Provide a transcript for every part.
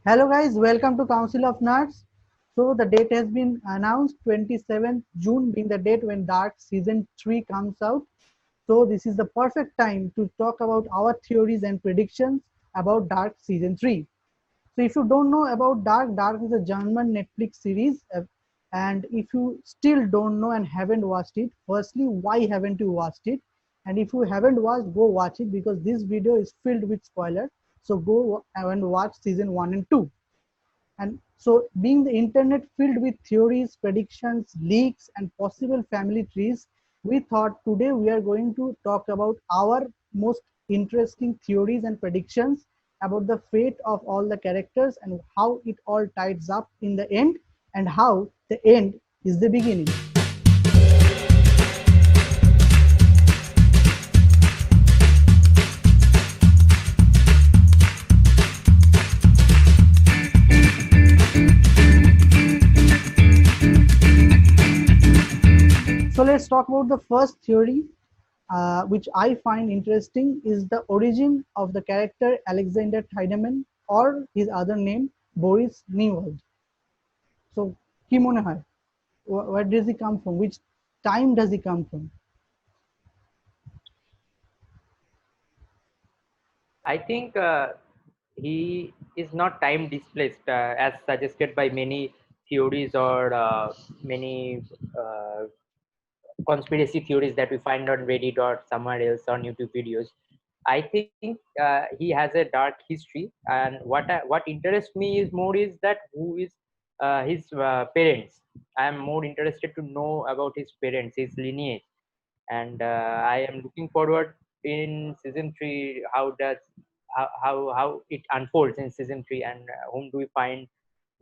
Hello guys, welcome to Council of Nerds. So the date has been announced, 27th June being the date when Dark Season 3 comes out. So this is the perfect time to talk about our theories and predictions about Dark Season 3. So if you don't know about Dark is a German Netflix series. And if you still don't know and haven't watched it, firstly, why haven't you watched it? And if you haven't watched, go watch it because this video is filled with spoilers. So go and watch season 1 and 2. And so, being the internet filled with theories, predictions, leaks, and possible family trees, we thought today we are going to talk about our most interesting theories and predictions about the fate of all the characters and how it all ties up in the end, and how the end is the beginning. So let's talk about the first theory, which I find interesting, is the origin of the character Alexander Tiedemann, or his other name Boris Newald. So, কি মনে হয়? Where does he come from? Which time does he come from? I think he is not time displaced as suggested by many theories or many conspiracy theories that we find on Reddit or somewhere else on YouTube videos. I think he has a dark history, and what interests me is more is that who is his parents. I am more interested to know about his parents, his lineage, and I am looking forward in season three. How it unfolds in season three, and whom do we find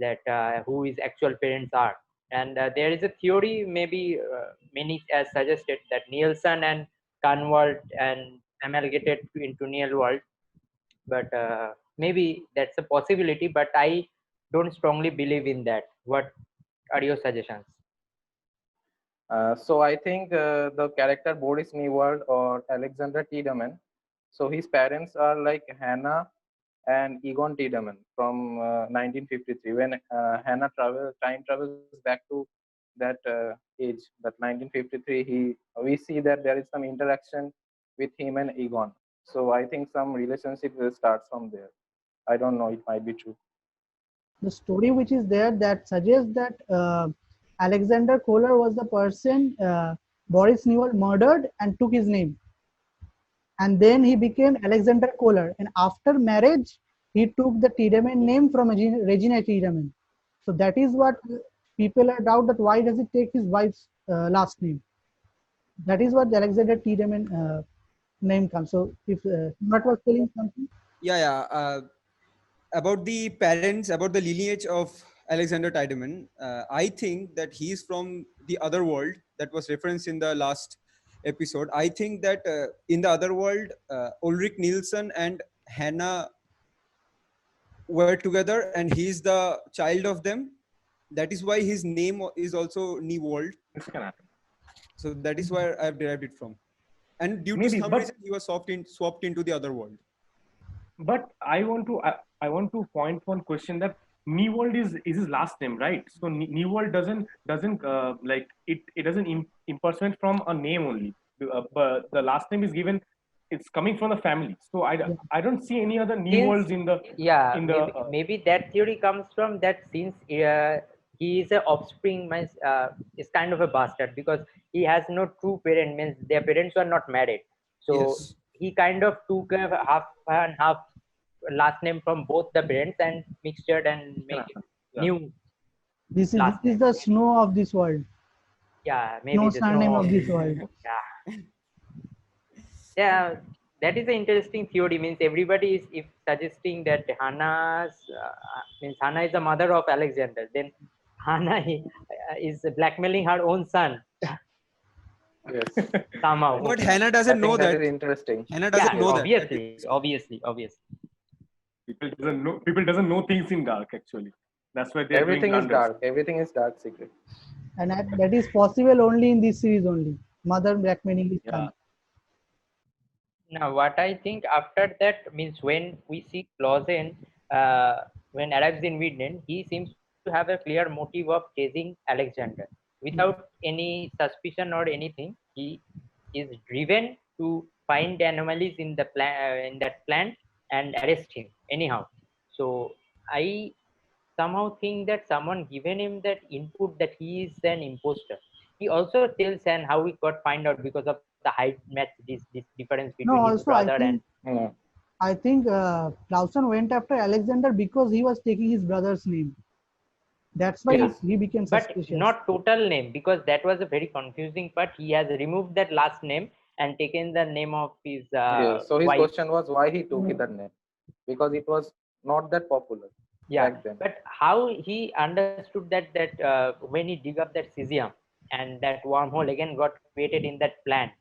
that who his actual parents are. And there is a theory, maybe many as suggested, that Nielsen and Conwald and amalgamated into Neil World, but maybe that's a possibility. But I don't strongly believe in that. What are your suggestions? So I think the character Boris Newald or Alexander Tiedemann. So his parents are like Hannah and Egon Tiedemann from 1953. When Hannah time travels back to that age, that 1953, we see that there is some interaction with him and Egon. So I think some relationship will start from there. I don't know. It might be true. The story which is there that suggests that Alexander Kohler was the person Boris Newald murdered and took his name. And then he became Alexander Kohler. And after marriage, he took the Tiedemann name from Regina Tiedemann. So that is what people are doubt that why does he take his wife's last name? That is what the Alexander Tiedemann name comes. So if Murat was telling something. Yeah. About the parents, about the lineage of Alexander Tiedemann, I think that he's from the other world that was referenced in the last episode. I think that in the other world, Ulrich Nielsen and Hannah were together, and he's the child of them. That is why his name is also Newald. This can happen. So that is where I have derived it from. And due Maybe, to some but- reason, he was swapped into the other world. But I want to point one question that Newald is his last name, right? So Newald doesn't like it. It doesn't impersonate from a name only. But the last name is given. It's coming from the family. So I don't see any other Newalds in the Maybe that theory comes from that, since he is a offspring, means is kind of a bastard, because he has no true parent, means their parents were not married. So Yes. he kind of took a half and half last name from both the parents and mixed it and make it new. This is Last name. the snow of this world. Yeah, maybe No the surname snow of this world. Yeah. Yeah, that is an interesting theory. Means everybody is if suggesting that means Hannah is the mother of Alexander. Then Hannah is blackmailing her own son Yes. somehow. But Hannah doesn't know that that. is interesting. Hannah doesn't know that. Obviously. people doesn't know things in dark actually. That's why they're Everything doing is blunders. dark. Everything is dark secret. And that is possible only in this series only. Mother blackmailing his son. Now, what I think after that means when we see Claussen, when arrives in Sweden, he seems to have a clear motive of chasing Alexander without any suspicion or anything. He is driven to find anomalies in the in that plant and arrest him anyhow. So I somehow think that someone given him that input that he is an imposter. He also tells and how he got find out because of the height match, this difference between No, his also brother and Yeah. I think Clausen went after Alexander because he was taking his brother's name. That's why yeah, he became but suspicious. not total name, because that was a very confusing part. He has removed that last name and taken the name of his Yeah. So his wife. question was why he took that name, because it was not that popular Yeah, back then. but how he understood that when he dig up that cesium and that wormhole again got created in that plant,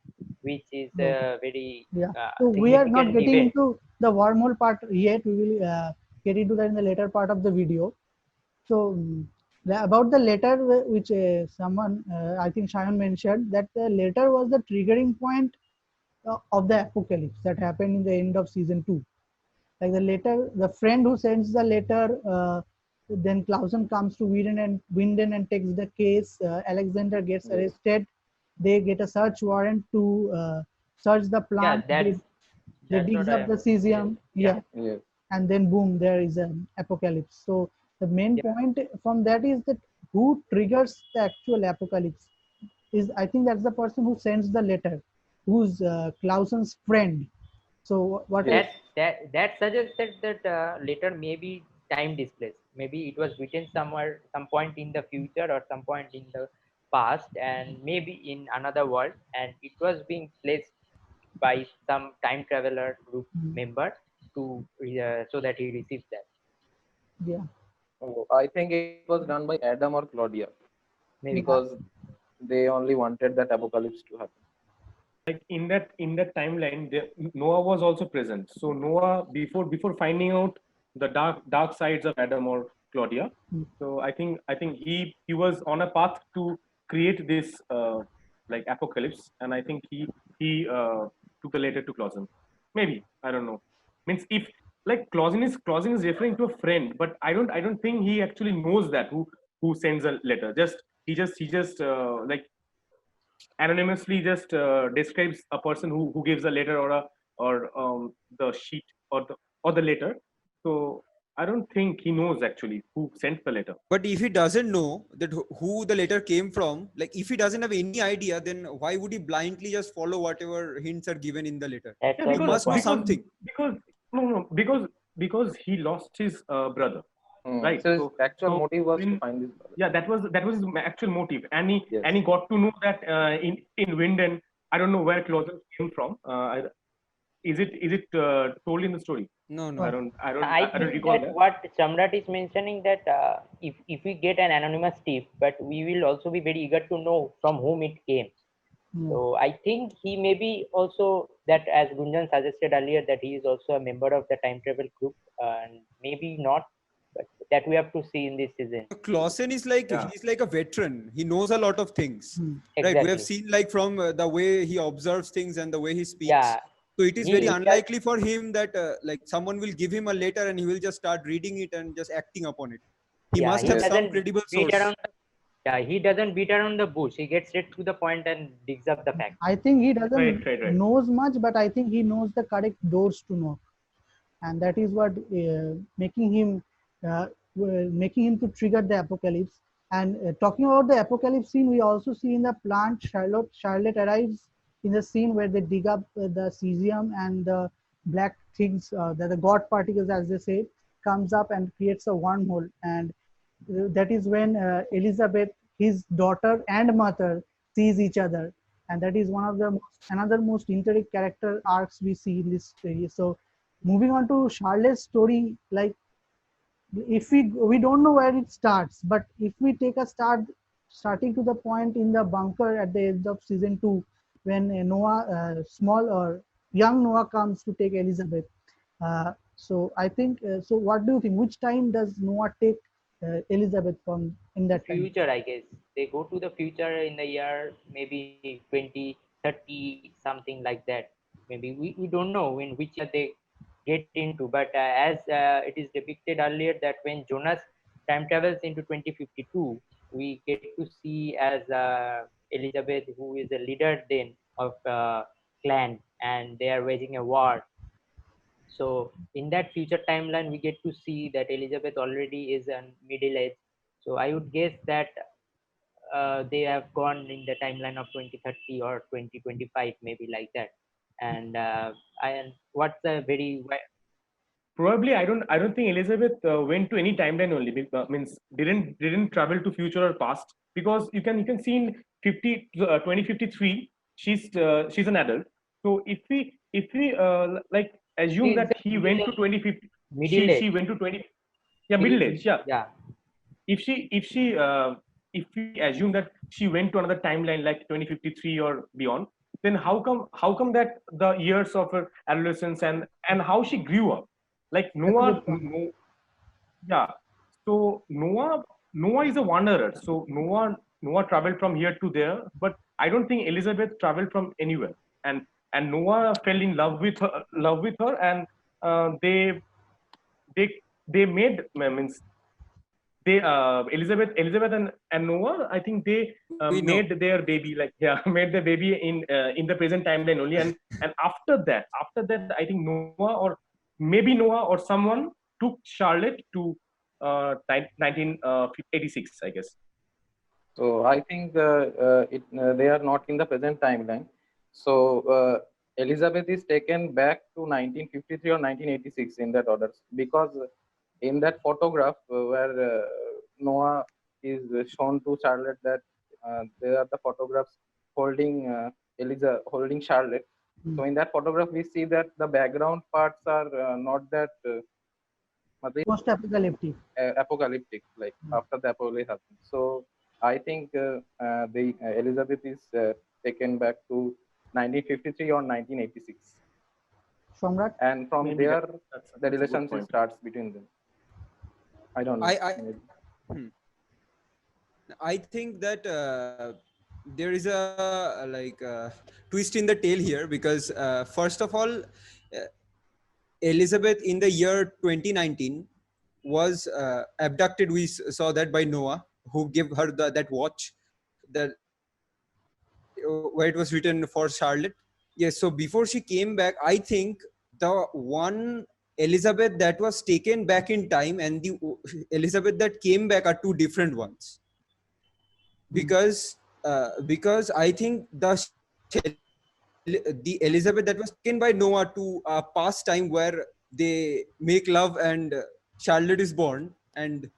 which is So, a very yeah. So we are not significant getting event. into the wormhole part yet. We will get into that in the later part of the video. So about the letter, which someone, I think Shayan mentioned, that the letter was the triggering point of the apocalypse that happened in the end of season 2. Like the letter, the friend who sends the letter, then Clausen comes to Winden and takes the case. Alexander gets Yes. arrested. They get a search warrant to search the Yeah, plant. They that's digs what I up am the cesium. yeah. Yeah, Yes. and then boom, there is an apocalypse. So the main Yeah. point from that is that who triggers the actual apocalypse is, I think that's the person who sends the letter, who's Clausen's friend. So what Yes. I, That suggested that later maybe time displaced. Maybe it was written somewhere, some point in the future or some point in the past, and maybe in another world, and it was being placed by some time traveler group mm, member to so that he receives that. yeah, Oh, I think it was done by Adam or Claudia Maybe. yeah, because they only wanted that apocalypse to happen. Like in that timeline, Noah was also present. So Noah, before finding out the dark sides of Adam or Claudia, mm, so I think he was on a path to create this like apocalypse, and I think he took the letter to Clausen. Maybe, I don't know. Means if like Clausen is referring to a friend, but I don't think he actually knows that who sends a letter. He just like anonymously just describes a person who gives a letter or the sheet or the letter. So I don't think he knows actually who sent the letter. But if he doesn't know that who the letter came from, like if he doesn't have any idea, then why would he blindly just follow whatever hints are given in the letter? That's Yeah, He also because the must know point. because something. because no no because he lost his brother, right? So his So actual so motive was to when find his brother. yeah, that was his actual motive, and he Yes. and he got to know that in Winden, I don't know where Clausen came from. Is it told in the story? No, I no. no, don't I don't I I don't think recall that that. what Samrat is mentioning, that if we get an anonymous tip, but we will also be very eager to know from whom it came. yeah. So I think he may be also that, as Gunjan suggested earlier, that he is also a member of the time travel group, and maybe not, but that we have to see in this season. Clausen is like Yeah. he's like a veteran. He knows a lot of things, Mm, right? We have Exactly. seen like from the way he observes things and the way he speaks. Yeah, So it is very he has. unlikely for him that like someone will give him a letter and he will just start reading it and just acting upon it. He Yeah, must he have Yes. some doesn't credible beat source. around. Yeah, he doesn't beat around the bush. He gets straight to the point and digs up the fact. I think he Right, doesn't right, right. knows much, but I think he knows the correct doors to knock, and that is what uh, making him to trigger the apocalypse. And talking about the apocalypse scene, we also see in the plant, Charlotte arrives in the scene where they dig up the cesium, and the black things, the god particles, as they say, comes up and creates a wormhole. And that is when Elizabeth, his daughter and mother, sees each other, and that is one of the another most intricate character arcs we see in this series. So moving on to Charlotte's story, like if we don't know where it starts, but if we take a starting to the point in the bunker at the end of season 2, when Noah, small or young Noah, comes to take Elizabeth. So I think, so what do you think, which time does Noah take Elizabeth from in that time? Future, I guess. They go to the future in the year maybe 2030, something like that. Maybe we don't know in which year they get into. But as it is depicted earlier, that when Jonas time travels into 2052, we get to see as Elizabeth, who is a leader then of clan, and they are waging a war. So in that future timeline, we get to see that Elizabeth already is in middle age. So I would guess that they have gone in the timeline of 2030 or 2025, maybe like that. And and what's the very Probably, I don't think Elizabeth went to any timeline only. Means didn't travel to future or past, because you can see in 2053 she's an adult. So if we like she assume is that he went to 2050, middle she age. went to 20, yeah, She middle is, age, yeah. yeah. If we assume that she went to another timeline like 2053 or beyond, then how come that the years of her adolescence and how she grew up, like That's a Noah, good point. no, yeah. So Noah is a wanderer. So Noah traveled from here to there, but I don't think Elizabeth traveled from anywhere. And Noah fell in love with her, and they they made, means they Elizabeth and Noah, I think they We know. made their baby, like, yeah, made the baby in the present timeline only. And after that I think Noah, or maybe Noah or someone, took Charlotte to 1986, I guess. So I think they are not in the present timeline. So Elizabeth is taken back to 1953 or 1986 in that order, because in that photograph where Noah is shown to Charlotte, that there are the photographs holding holding Charlotte. So in that photograph we see that the background parts are not that Post-apocalyptic. apocalyptic, like after the apocalypse happens. So I think the Elizabeth is taken back to 1953 or 1986, Samrat? and from Maybe there that's the a good relationship point. starts between them. I don't know. Maybe. I think that there is a twist in the tail here, because first of all, Elizabeth in the year 2019 was abducted. We saw that by Noah, who gave her that watch that where it was written for Charlotte. Yes. So before she came back, I think the one Elizabeth that was taken back in time and the Elizabeth that came back are two different ones. Because I think the Elizabeth that was taken by Noah to a past time where they make love and Charlotte is born, and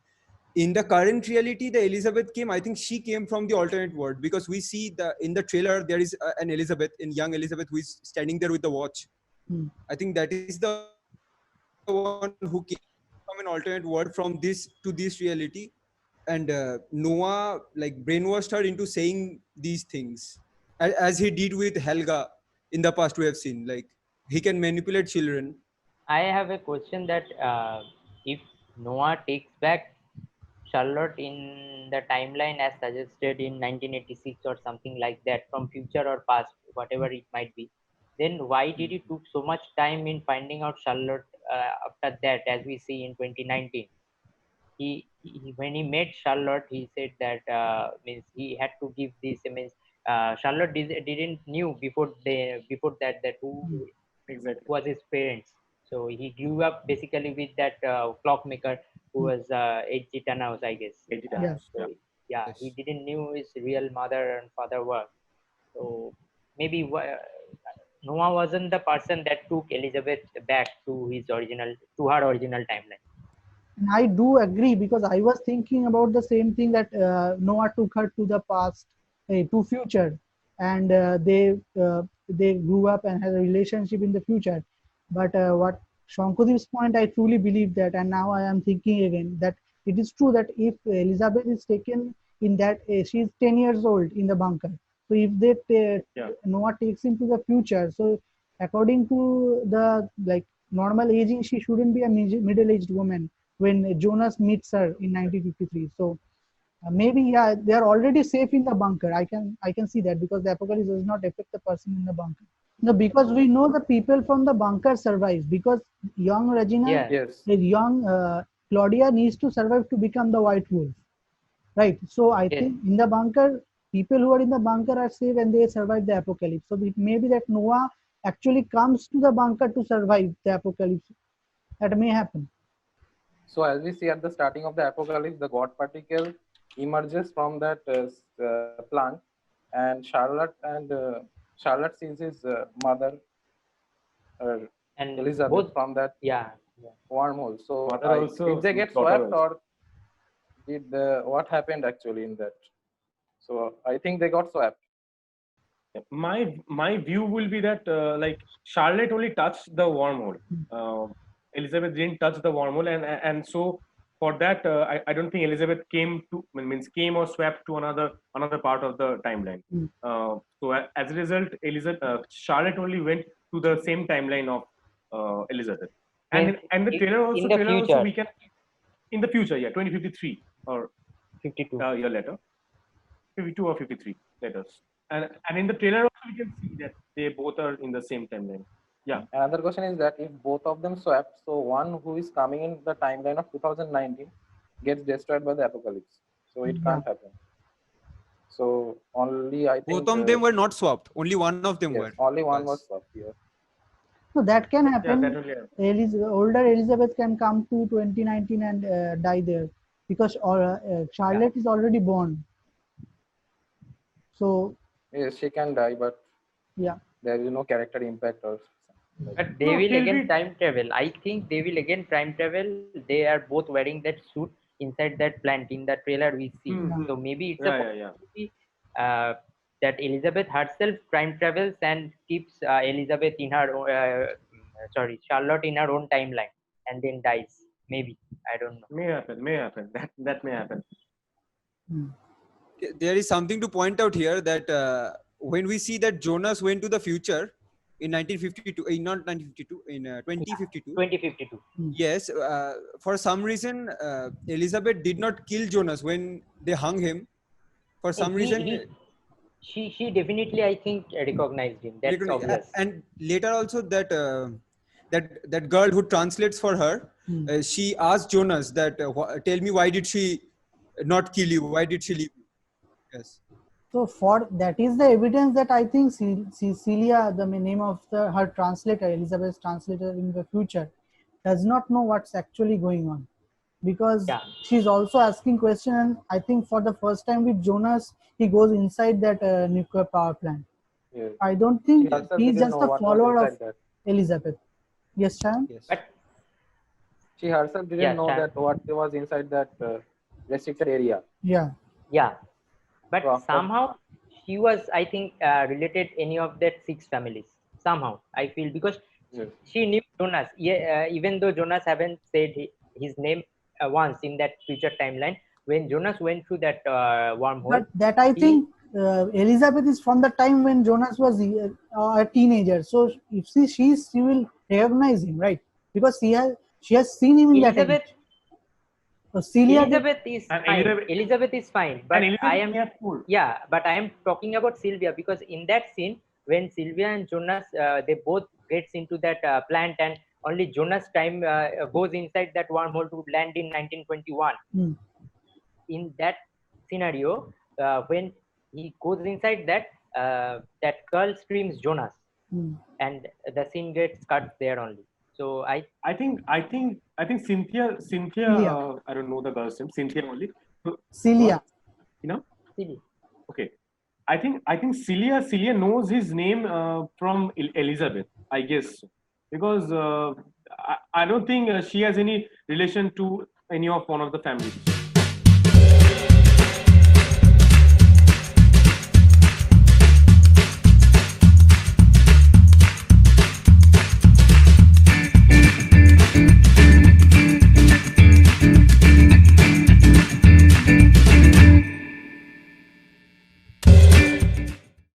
in the current reality the Elizabeth came, I think she came from the alternate world, because we see in the trailer there is an Elizabeth, in young Elizabeth, who is standing there with the watch. I think that is the one who came from an alternate world from this to this reality. And Noah brainwashed her into saying these things, as he did with Helga in the past. We have seen, he can manipulate children. I have a question that if Noah takes back Charlotte in the timeline as suggested in 1986 or something like that, from future or past, whatever it might be, then why did it took so much time in finding out Charlotte after that, as we see in 2019? He when he met Charlotte, he said that means he had to give this, means Charlotte didn't knew before that who Exactly. was his parents. So he grew up basically with that clockmaker who was H.G. Tannhaus, I guess. H.G. Yes. So yeah, Yes. he didn't knew his real mother and father were. So maybe Noah wasn't the person that took Elizabeth back to her original timeline. And I do agree, because I was thinking about the same thing, that Noah took her to the past, to future, and they grew up and had a relationship in the future. But what Shankudip's point, I truly believe that, and now I am thinking again that it is true that if Elizabeth is taken in that, she is 10 years old in the bunker. So if Yeah. Noah takes him to the future, so according to the normal aging, she shouldn't be a middle-aged woman when Jonas meets her in 1953. So maybe, yeah, they are already safe in the bunker. I can see that, because the apocalypse does not affect the person in the bunker. No, because we know the people from the bunker survives because young Regina, Yeah. Yes. young Claudia needs to survive to become the White Wolf, right? So I Yes. think in the bunker, people who are in the bunker are safe and they survive the apocalypse. So it may be that Noah actually comes to the bunker to survive the apocalypse. That may happen. So as we see at the starting of the apocalypse, the God particle emerges from that plant, and Charlotte sees his mother uh, And Elizabeth both, from that yeah, yeah. wormhole. So Mother also, did they get daughter swapped, also. or did what happened actually in that? So I think they got swapped. My view will be that like Charlotte only touched the wormhole. Elizabeth didn't touch the wormhole, and so for that I don't think Elizabeth came to means came or swapped to another part of the timeline. Mm. So as a result, Charlotte only went to the same timeline of Elizabeth. Means And the in the trailer also future, we can in the future, yeah, 2053 or 52. a year later, 52 or 53 letters. And in the trailer also we can see that they both are in the same timeline. Yeah. Another question is that if both of them swapped, so one who is coming in the timeline of 2019 gets destroyed by the apocalypse. So it Yeah. can't happen. So only I think Both of them were not swapped. Only one of them yes, were. only one was Was. swapped here. So that can Yeah, happen. that only. Older Elizabeth can come to 2019 and die there because Charlotte is already born. So Yes, she can die, but yeah, there is no character impact or something like that. But they No, will she'll again be. time travel. I think they will again time travel. They are both wearing that suit inside that plant in the trailer we see. Mhm. So maybe it's a Yeah, yeah, yeah. possibility that Elizabeth herself time travels and keeps Elizabeth in her Charlotte in her own timeline and then dies. Maybe, I don't know. May happen. May happen. That may happen. There is something to point out here that when we see that Jonas went to the future in 1952, not 1952, in 2052. 2052. Yes, for some reason, Elizabeth did not kill Jonas when they hung him. For some reason, She definitely, I think, recognized him. That's obvious. and later also that that girl who translates for her, she asked Jonas that, "Tell me, why did she not kill you? Why did she leave you?" Yes. so for that is the evidence that I think Cecilia, the name of her translator, Elizabeth's translator in the future, does not know what's actually going on because Yeah. she's also asking question. And I think for the first time with Jonas, he goes inside that nuclear power plant. Yes. I don't She think herself he's didn't just know a what was follower of inside that. Elizabeth. Yes, Sharon? Yes. But She herself didn't yeah, know that what was inside that restricted area. Yeah. yeah. But So after somehow she was, I think, related any of that six families. Somehow I feel because yes. she knew Jonas. Yeah, even though Jonas haven't said his name once in that future timeline. When Jonas went through that wormhole, But that I he think Elizabeth is from the time when Jonas was a teenager. So if she will recognize him, right? Because she has seen him in that Elizabeth age. So Celia did. Elizabeth is And fine. Elizabeth is fine, but and I Elizabeth am may have told. yeah, but I am talking about Sylvia because in that scene when Sylvia and Jonas they both gets into that plant and only Jonas time goes inside that wormhole to land in 1921. Hmm. In that scenario, when he goes inside that that girl screams Jonas, Hmm. and the scene gets cut there only. So I think Cynthia. Celia. I don't know the girl's name. Cynthia only. So, Celia. you know. silly. Okay. I think Celia knows his name from Elizabeth. I guess because I don't think she has any relation to any of one of the families.